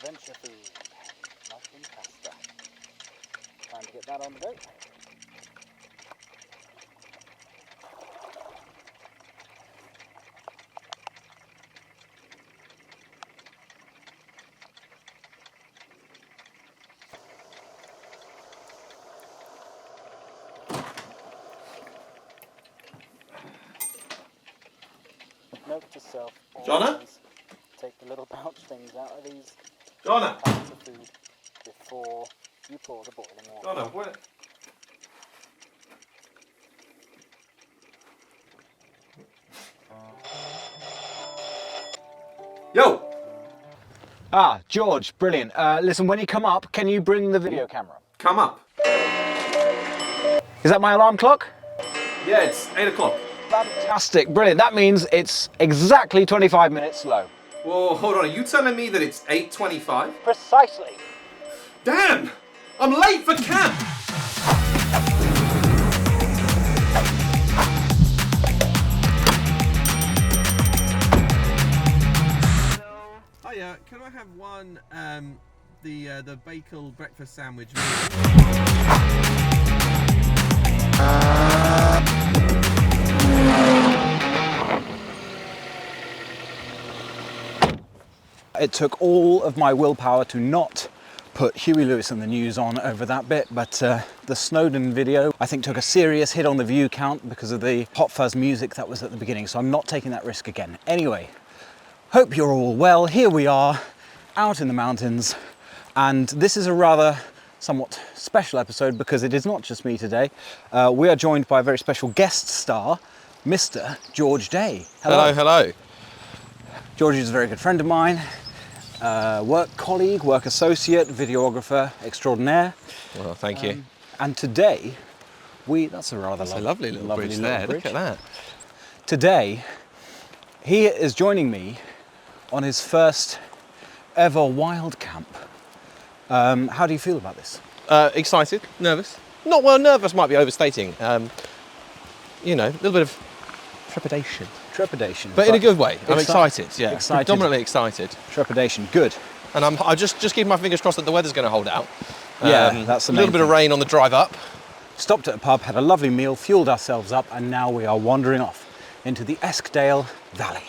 adventure food. Mushroom pasta. Time to get that on the go. Note to self, Jonna? always take the little pouch things out of these Jonna! packets of food before you pour the boiling water. Jonna, where? Yo! Ah, George, brilliant. Listen, when you come up, can you bring the video camera? Come up. Is that my alarm clock? Yeah, it's 8 o'clock. Fantastic, brilliant. That means it's exactly 25 minutes slow. Whoa, hold on. Are you telling me that it's 8:25? Precisely. Damn! I'm late for camp! Hiya, can I have one, the bacon breakfast sandwich? It took all of my willpower to not put Huey Lewis and the News on over that bit, but the Snowdon video I think took a serious hit on the view count because of the hot fuzz music that was at the beginning, so I'm not taking that risk again. Anyway, hope you're all well. Here we are out in the mountains, and this is a rather somewhat special episode because it is not just me today. We are joined by a very special guest star, Mr. George Day. Hello, hello. George is a very good friend of mine. Work colleague, work associate, videographer extraordinaire. Well, thank you. And today, that's a rather lovely little bridge there. Look at that. Today, he is joining me on his first ever wild camp. How do you feel about this? Excited, nervous. Not well, nervous might be overstating. You know, a little bit of trepidation. Trepidation. But in a good way. I'm excited, yeah. Excited. Predominantly excited. Trepidation, good. And I just keep my fingers crossed that the weather's going to hold out. Yeah, that's the main A little bit of rain on the drive up. Stopped at a pub, had a lovely meal, fueled ourselves up, and now we are wandering off into the Eskdale Valley.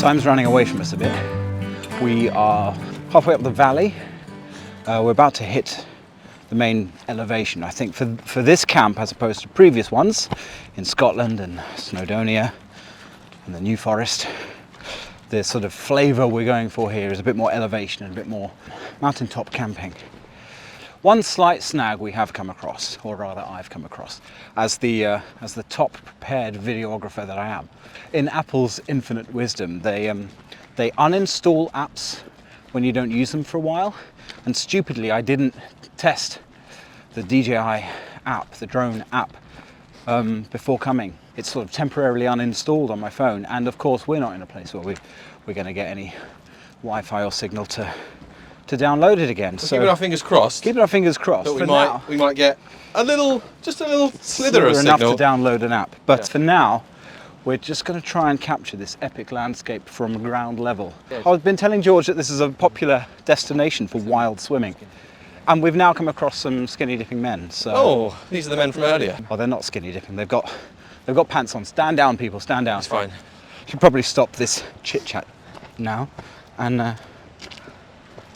Time's running away from us a bit. We are halfway up the valley. We're about to hit the main elevation. I think for this camp, as opposed to previous ones in Scotland and Snowdonia and the New Forest, the sort of flavour we're going for here is a bit more elevation and a bit more mountaintop camping. One slight snag we have come across, or rather I've come across, as the top prepared videographer that I am. In Apple's infinite wisdom, they uninstall apps when you don't use them for a while, and stupidly I didn't test the DJI app, the drone app, before coming. It's sort of temporarily uninstalled on my phone, and of course we're not in a place where we're going to get any Wi-Fi or signal to download it again. So keeping our fingers crossed. Keeping our fingers crossed. That we might get just a little slither of enough signal to download an app. But yeah. For now, we're just going to try and capture this epic landscape from ground level. Yes. I've been telling George that this is a popular destination for wild swimming, and we've now come across some skinny dipping men. So. Oh, these are the men from earlier. Oh, they're not skinny dipping. They've got pants on. Stand down, people. Stand down. It's fine. Should probably stop this chit chat now, and.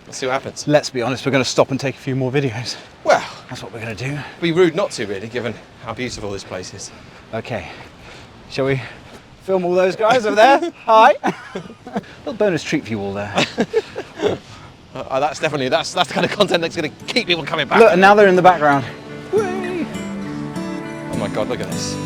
Let's see what happens. Let's be honest, we're going to stop and take a few more videos. Well, that's what we're going to do. It'd be rude not to, really, given how beautiful this place is. Okay, shall we Film all those guys over there. Hi. Little bonus treat for you all there. That's definitely, that's the kind of content that's going to keep people coming back. Look, and now they're in the background. Whee! Oh my God, look at this.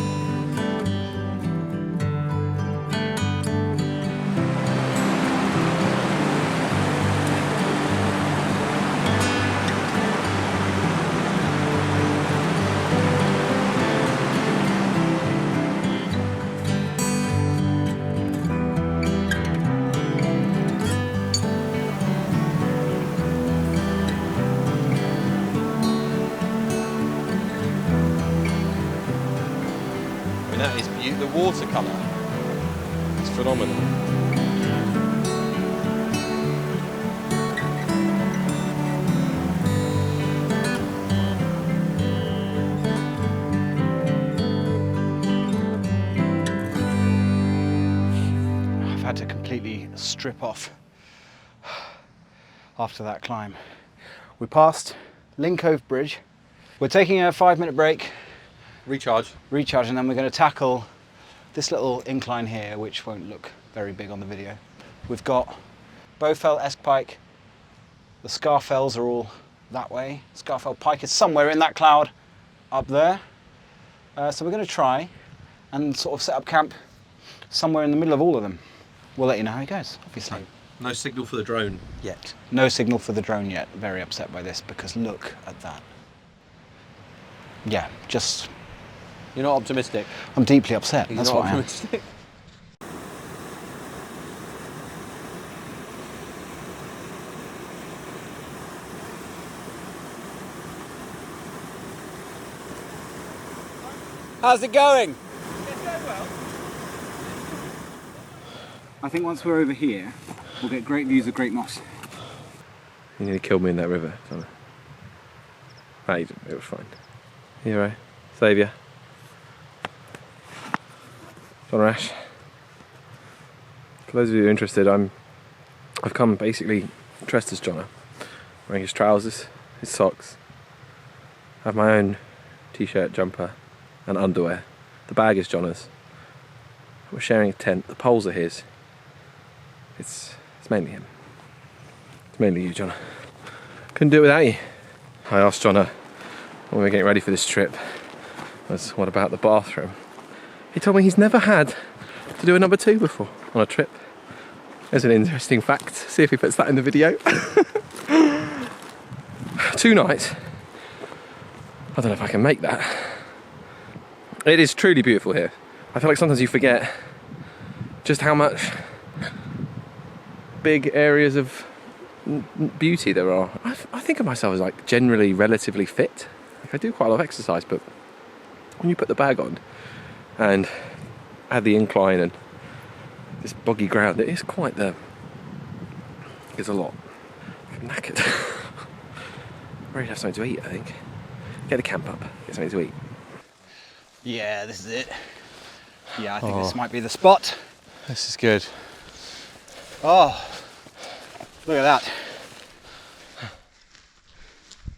That is beautiful. The watercolour is phenomenal. I've had to completely strip off after that climb. We passed Lingcove Bridge. We're taking a 5-minute break. Recharge. Recharge, and then we're going to tackle this little incline here, which won't look very big on the video. We've got Bowfell, Pike. The Scafells are all that way. Eskdale Pike is somewhere in that cloud up there. So we're going to try and sort of set up camp somewhere in the middle of all of them. We'll let you know how it goes, obviously. No signal for the drone yet. No signal for the drone yet. Very upset by this because look at that. Yeah, just... You're not optimistic. I'm deeply upset. You're That's not what I am. optimistic. How's it going? It's going well. I think once we're over here, we'll get great views of Great Moss. You nearly killed me in that river, Connor. Ah, you didn't. It was fine. You alright? Saviour. Thermarest. For those of you who are interested, I've come basically dressed as Jono, wearing his trousers, his socks. I have my own t-shirt, jumper, and underwear. The bag is Jono's. We're sharing a tent. The poles are his. It's mainly him. It's mainly you, Jono. Couldn't do it without you. I asked Jono when we were getting ready for this trip, what about the bathroom? He told me he's never had to do a number 2 before on a trip. There's an interesting fact. See if he puts that in the video. 2 nights. I don't know if I can make that. It is truly beautiful here. I feel like sometimes you forget just how much big areas of beauty there are. I think of myself as like generally relatively fit. Like I do quite a lot of exercise, but when you put the bag on and add the incline and this boggy ground, it is quite the... It's a lot. I'm knackered. I'm ready to have something to eat, I think. Get the camp up, get something to eat. Yeah, this is it. Yeah, I think this might be the spot. This is good. Oh, look at that.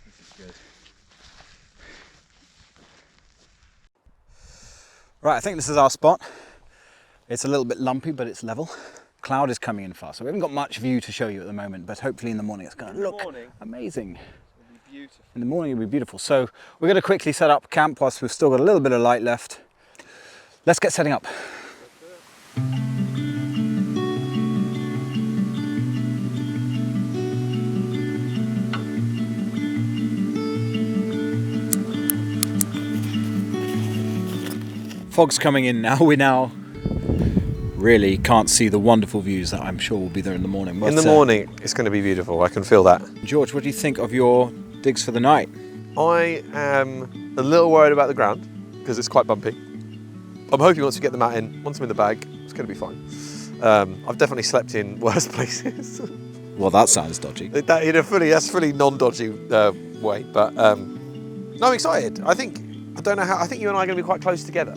This is good. Right, I think this is our spot. It's a little bit lumpy, but it's level. Cloud is coming in fast, so we haven't got much view to show you at the moment, but hopefully in the morning it's going to look amazing. In the morning it'll be beautiful. So we're going to quickly set up camp whilst we've still got a little bit of light left. Let's get setting up. Fog's coming in now. We now really can't see the wonderful views that I'm sure will be there in the morning. But, in the morning, it's going to be beautiful. I can feel that. George, what do you think of your digs for the night? I am a little worried about the ground because it's quite bumpy. I'm hoping once we get them out once I'm in the bag, it's going to be fine. I've definitely slept in worse places. Well, that sounds dodgy. That's fully non-dodgy way. But no, I'm excited. I think you and I are going to be quite close together.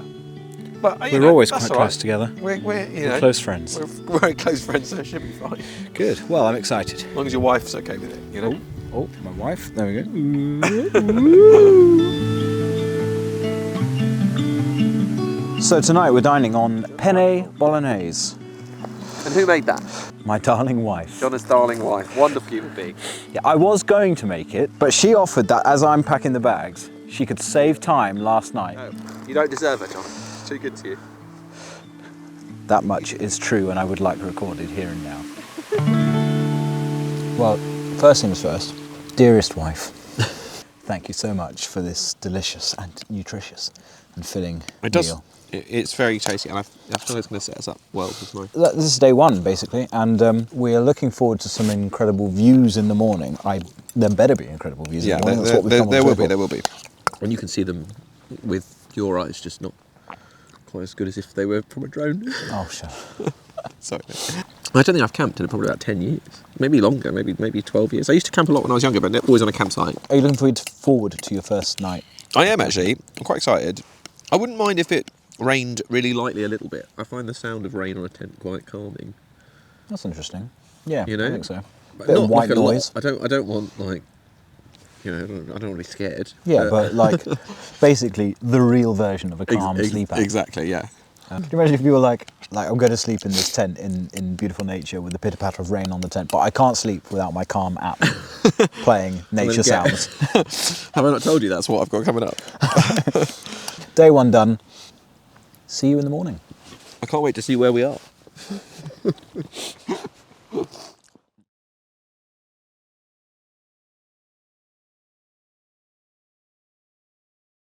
But we're always quite close together. We're close friends. We're very close friends, so it should be fine. Good. Well, I'm excited. As long as your wife's okay with it, you know. Oh, my wife. There we go. So tonight we're dining on penne bolognese. And who made that? My darling wife. Jonna's darling wife. Wonderful human being. Yeah, I was going to make it, but she offered that as I'm packing the bags, she could save time last night. No, you don't deserve it, Jonna. It's too good to you. That much is true, and I would like recorded here and now. Well, first things first, dearest wife, thank you so much for this delicious and nutritious and filling meal. It's very tasty, and I feel it's going to set us up well for tonight. This is day one, basically, and we are looking forward to some incredible views in the morning. There better be incredible views in the morning. That's what we've come on to there will be. And you can see them with your eyes, just not quite as good as if they were from a drone. Oh, shut up. Sorry. I don't think I've camped in probably about 10 years. Maybe longer, maybe 12 years. I used to camp a lot when I was younger, but always on a campsite. Are you looking forward to your first night? I am, actually. I'm quite excited. I wouldn't mind if it rained really lightly a little bit. I find the sound of rain on a tent quite calming. That's interesting. Yeah, you know? I think so. But Bit not of white like a noise. lot. I don't want, like, you know, I don't want to be scared. Yeah, but like, basically the real version of a calm sleep app. Exactly, yeah. Can you imagine if you were like I'm going to sleep in this tent in beautiful nature with the pitter patter of rain on the tent, but I can't sleep without my calm app playing nature sounds. Have I not told you that's what I've got coming up? Day one done. See you in the morning. I can't wait to see where we are.